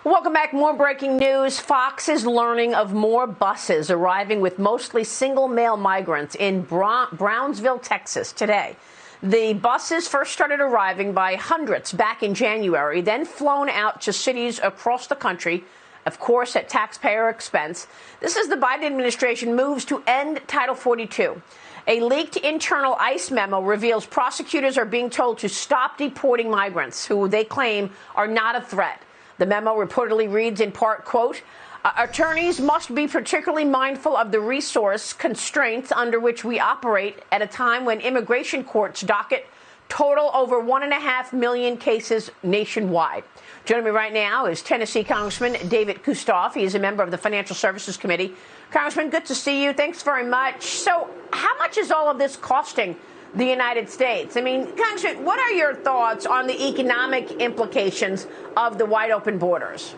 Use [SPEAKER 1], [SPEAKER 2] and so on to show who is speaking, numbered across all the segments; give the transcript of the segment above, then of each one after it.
[SPEAKER 1] Welcome back. More breaking news. Fox is learning of more buses arriving with mostly single male migrants in Brownsville, Texas today. The buses first started arriving by hundreds back in January, then flown out to cities across the country, of course, at taxpayer expense. This is the Biden administration moves to end Title 42. A leaked internal ICE memo reveals prosecutors are being told to stop deporting migrants who they claim are not a threat. The memo reportedly reads in part, quote, attorneys must be particularly mindful of the resource constraints under which we operate at a time when immigration courts docket total over 1.5 million cases nationwide. Joining me right now is Tennessee Congressman David Kustoff. He is a member of the Financial Services Committee. Congressman, good to see you. Thanks very much. So how much is all of this costing the United States? I mean, Congressman, what are your thoughts on the economic implications of the wide open borders?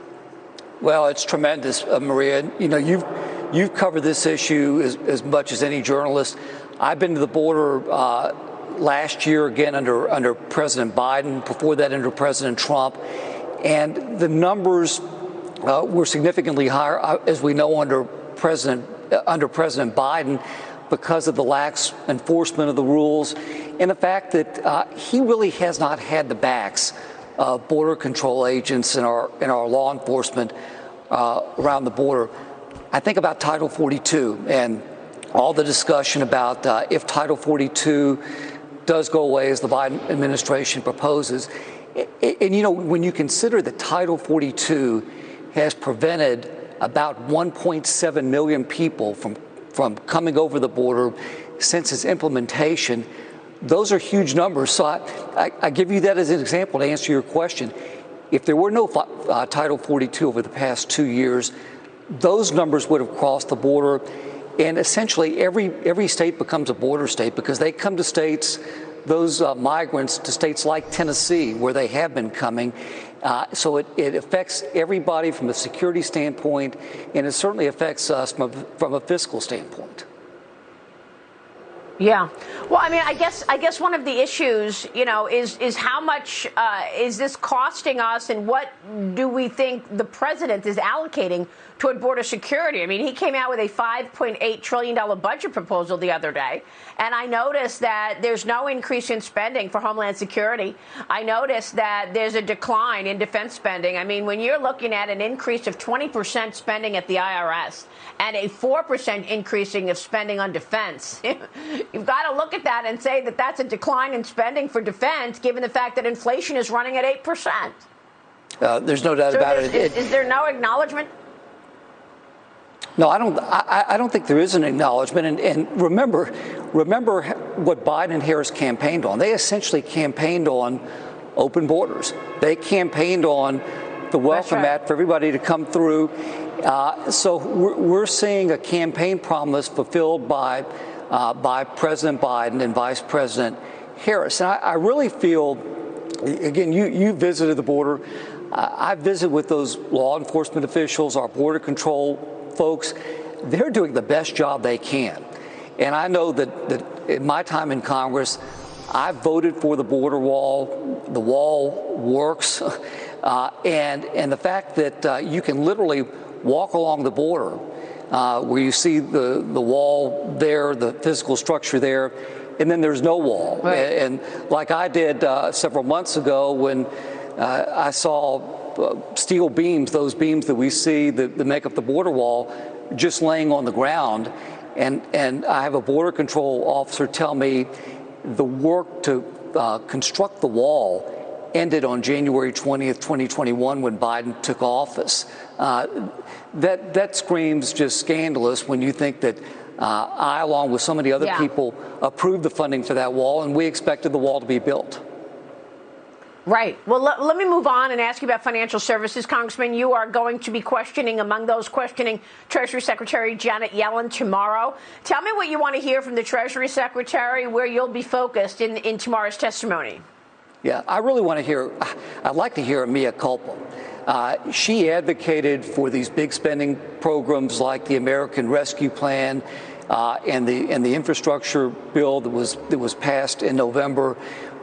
[SPEAKER 2] Well, it's tremendous, Maria. You know, you've covered this issue as much as any journalist. I've been to the border last year, again, under President Biden, before that under President Trump. And the numbers were significantly higher, as we know, under President Biden, because of the lax enforcement of the rules and the fact that he really has not had the backs of border control agents and our law enforcement around the border. I think about Title 42 and all the discussion about if Title 42 does go away, as the Biden administration proposes. And, you know, when you consider that Title 42 has prevented about 1.7 million people from coming over the border since its implementation, those are huge numbers. So I give you that as an example to answer your question. If there were no Title 42 over the past 2 years, those numbers would have crossed the border. And essentially every state becomes a border state because they come to states, those migrants to states like Tennessee, where they have been coming. So it affects everybody from a security standpoint, and it certainly affects us from a fiscal standpoint.
[SPEAKER 1] Yeah. Well, I mean, I guess one of the issues, you know, is how much is this costing us, and what do we think the president is allocating toward border security? I mean, he came out with a $5.8 trillion budget proposal the other day, and I noticed that there's no increase in spending for Homeland Security. I noticed that there's a decline in defense spending. I mean, when you're looking at an increase of 20% spending at the IRS and a 4% increasing of spending on defense, you've got to look at that and say that that's a decline in spending for defense, given the fact that inflation is running at 8%.
[SPEAKER 2] There's no doubt about it.
[SPEAKER 1] Is there no acknowledgement?
[SPEAKER 2] No, I don't think there is an acknowledgement. And remember what Biden and Harris campaigned on. They essentially campaigned on open borders. They campaigned on the welcome mat for everybody to come through. So we're seeing a campaign promise fulfilled by President Biden and Vice President Harris. And I really feel, again, you visited the border. I visited with those law enforcement officials, our border control folks. They're doing the best job they can. And I know that in my time in Congress, I voted for the border wall. The wall works. And the fact that you can literally walk along the border where you see the wall there, the physical structure there, and then there's no wall.
[SPEAKER 1] Right.
[SPEAKER 2] And like I did several months ago when I saw steel beams, those beams that we see that make up the border wall, just laying on the ground. And I have a border control officer tell me the work to construct the wall ended on January 20th, 2021, when Biden took office. That screams just scandalous when you think that I, along with so many other people, approved the funding for that wall, and we expected the wall to be built.
[SPEAKER 1] Right. Well, let me move on and ask you about financial services. Congressman, you are going to be among those questioning Treasury Secretary Janet Yellen tomorrow. Tell me what you want to hear from the Treasury Secretary, where you'll be focused in tomorrow's testimony.
[SPEAKER 2] Yeah, I really want to hear, I'd like to hear a mea culpa. She advocated for these big spending programs like the American Rescue Plan and the infrastructure bill that was passed in November.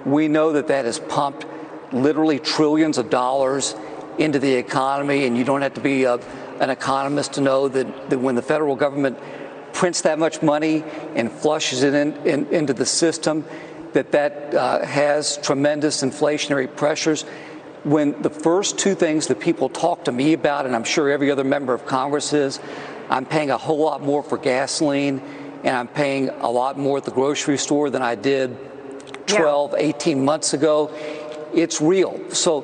[SPEAKER 2] We know that has pumped literally trillions of dollars into the economy, and you don't have to be an economist to know that when the federal government prints that much money and flushes it into the system, that has tremendous inflationary pressures. When the first two things that people talk to me about, and I'm sure every other member of Congress is, I'm paying a whole lot more for gasoline, and I'm paying a lot more at the grocery store than I did 12, 18 months ago. It's real. So,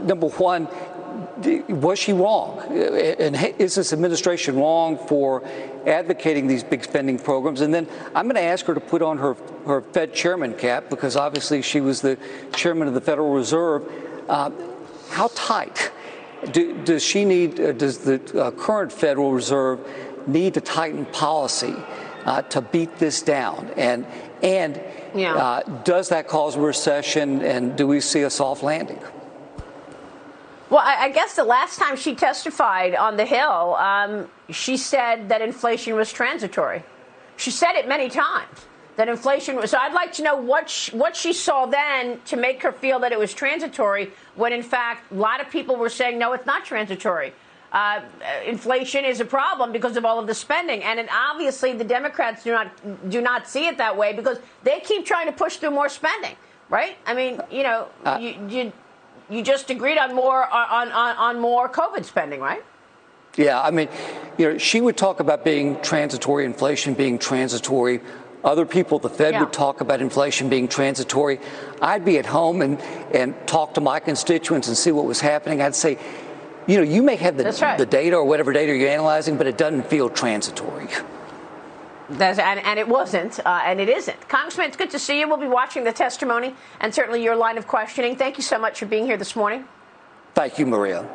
[SPEAKER 2] number one, was she wrong? And is this administration wrong for advocating these big spending programs? And then I'm going to ask her to put on her Fed chairman cap, because obviously she was the chairman of the Federal Reserve. How tight does she need? Does the current Federal Reserve need to tighten policy to beat this down? And does that cause a recession? And do we see a soft landing?
[SPEAKER 1] Well, I guess the last time she testified on the Hill, she said that inflation was transitory. She said it many times, that inflation was. So I'd like to know what she saw then to make her feel that it was transitory, when in fact a lot of people were saying, no, it's not transitory. Inflation is a problem because of all of the spending, and obviously the Democrats do not see it that way, because they keep trying to push through more spending, right? I mean, you just agreed on more COVID spending, right?
[SPEAKER 2] Yeah, I mean, she would talk about being transitory, inflation being transitory. Other people, the Fed, would talk about inflation being transitory. I'd be at home and talk to my constituents and see what was happening. I'd say, you may have the data or whatever data you're analyzing, but it doesn't feel transitory.
[SPEAKER 1] And it wasn't, and it isn't. Congressman, it's good to see you. We'll be watching the testimony and certainly your line of questioning. Thank you so much for being here this morning.
[SPEAKER 2] Thank you, Maria.